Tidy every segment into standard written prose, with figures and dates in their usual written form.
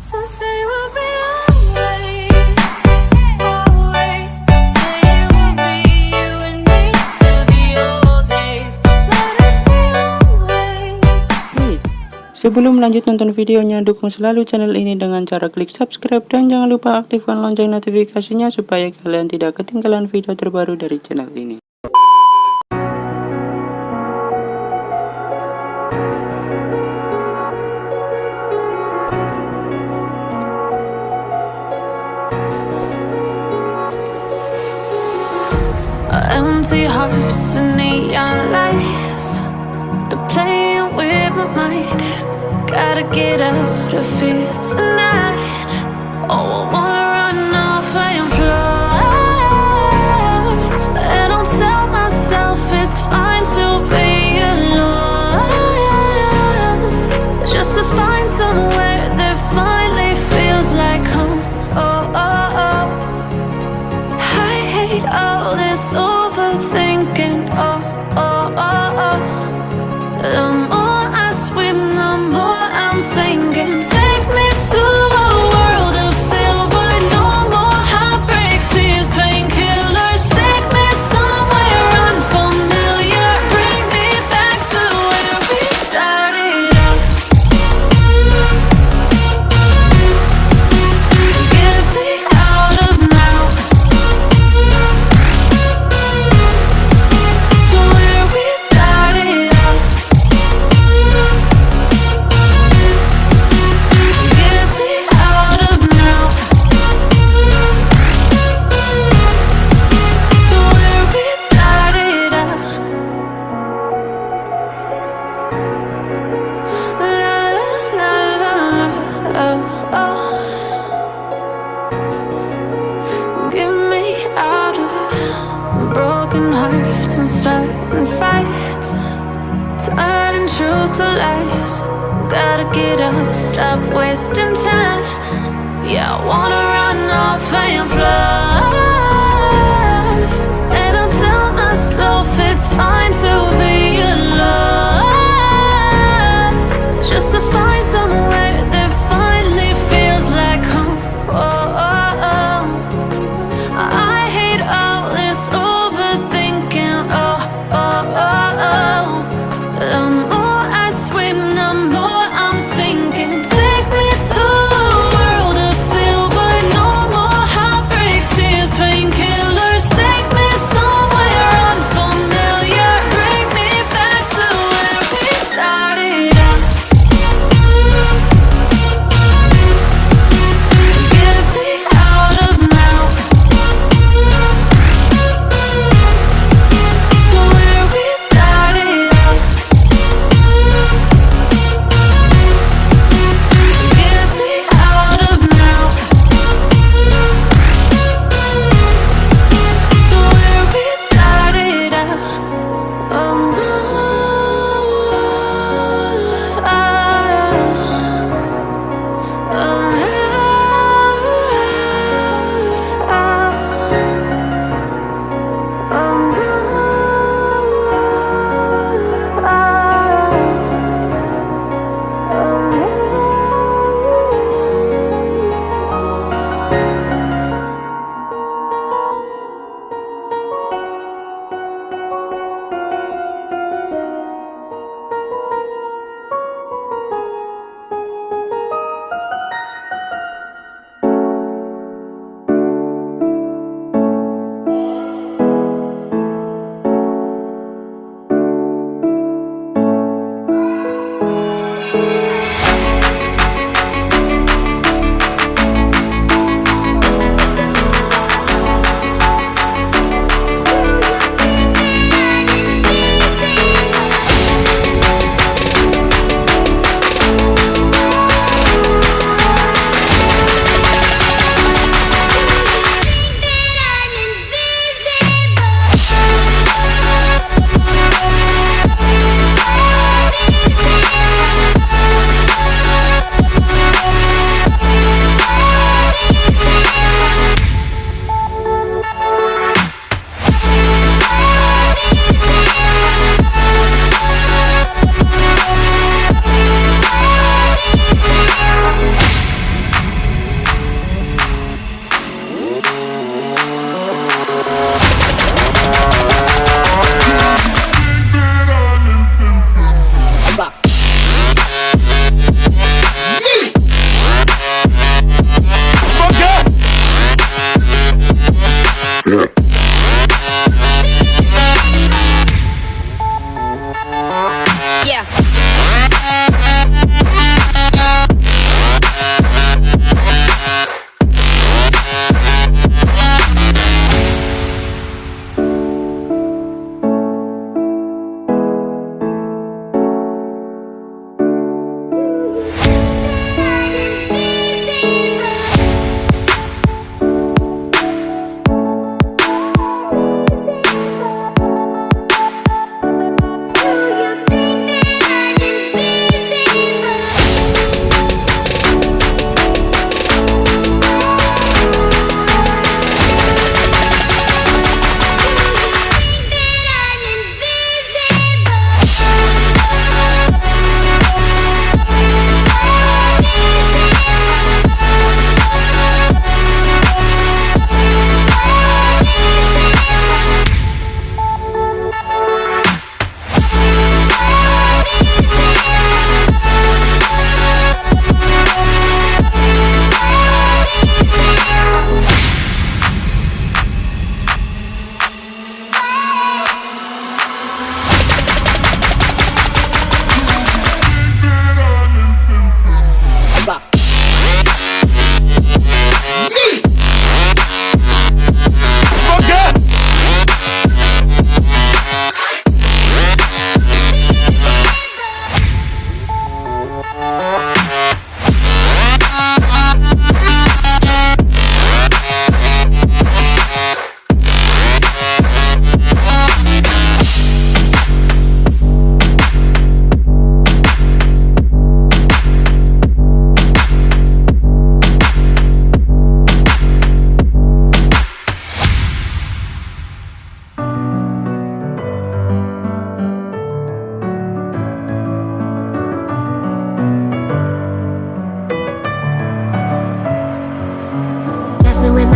So say we'll be always, always. Say it will be you and me till the old days. Let us be always. Hey, sebelum lanjut nonton videonya, dukung selalu channel ini dengan cara klik subscribe dan jangan lupa aktifkan lonceng notifikasinya supaya kalian tidak ketinggalan video terbaru dari channel ini. Empty hearts and neon lights, they're playing with my mind. Gotta get out of here tonight. Oh, I wanna run off and fly, and I'll tell myself it's fine to be alone, just to find somewhere that finally feels like home. Oh, oh, oh. I hate all this overthinking. Oh, oh, oh, oh. The more I swim, the more I'm sinking. Take me to a world of silver. No more heartbreaks, tears, painkillers. Take me somewhere unfamiliar. Bring me back to where we started out. Get me out of now, to where we started out. Get me out of now, to where we started out. La la la la la, oh, oh. Get me out of broken hearts and starting fights, turning truth to lies. Gotta get up, stop wasting time. Yeah, I wanna run off and fly, and I'll tell myself it's fine to be alone, just to find somewhere that finally feels like home. Oh, oh, oh. I hate all this overthinking. Oh, oh, oh, oh. The more I swim, the more I'm sinking. Take me to a world of silver. No more heartbreaks,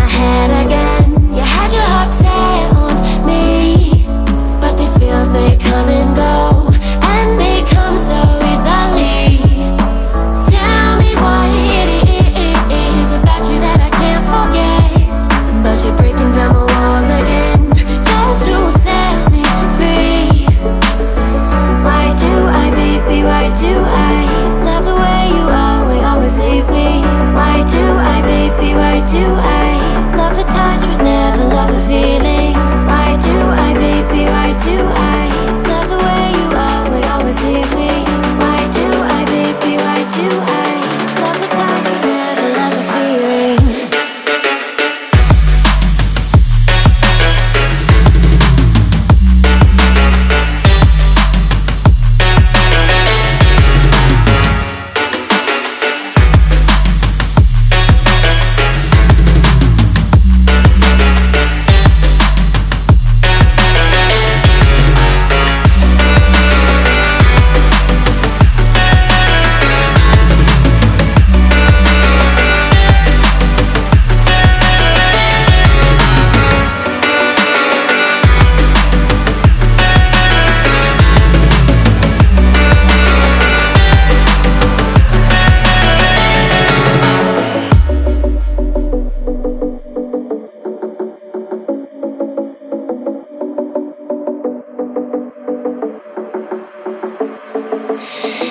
my head again. You had your heart set on me, but these feels, they come and go, and they come so easily. Tell me what it is about you that I can't forget, but you're breaking down my walls again just to set me free. Why do I, baby, why do I love the way you always leave me? Why do I, baby, why do I love the touch but never love the feeling? Why do I, baby, why do I love the way you always leave me? Why do I, baby, why do I love the touch but never love the feeling?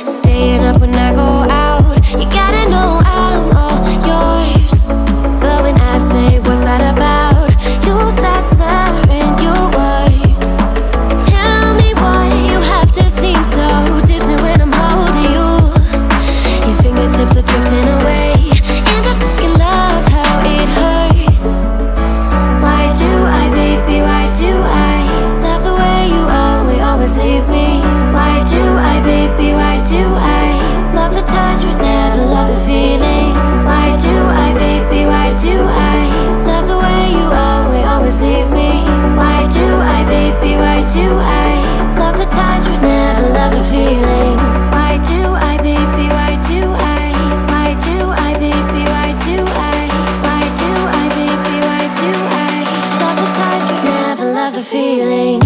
Staying up when I go out, you gotta know I'm all yours. But when I say what's that about, you start slurring your words. Tell me why you have to seem so distant when I'm holding you. Your fingertips are drifting away, and I fucking love how it hurts. Why do I, baby, why do I love the way you always leave me? Why do I, baby, why do I love the touch but never love the feeling? Why do I, baby, why do I love the way you always leave me? Why do I, baby, why do I love the touch but never love the feeling? Why do I, baby, why do I? Why do I, baby, why do I? Why do I, baby, why do I love the touch but never love the feeling?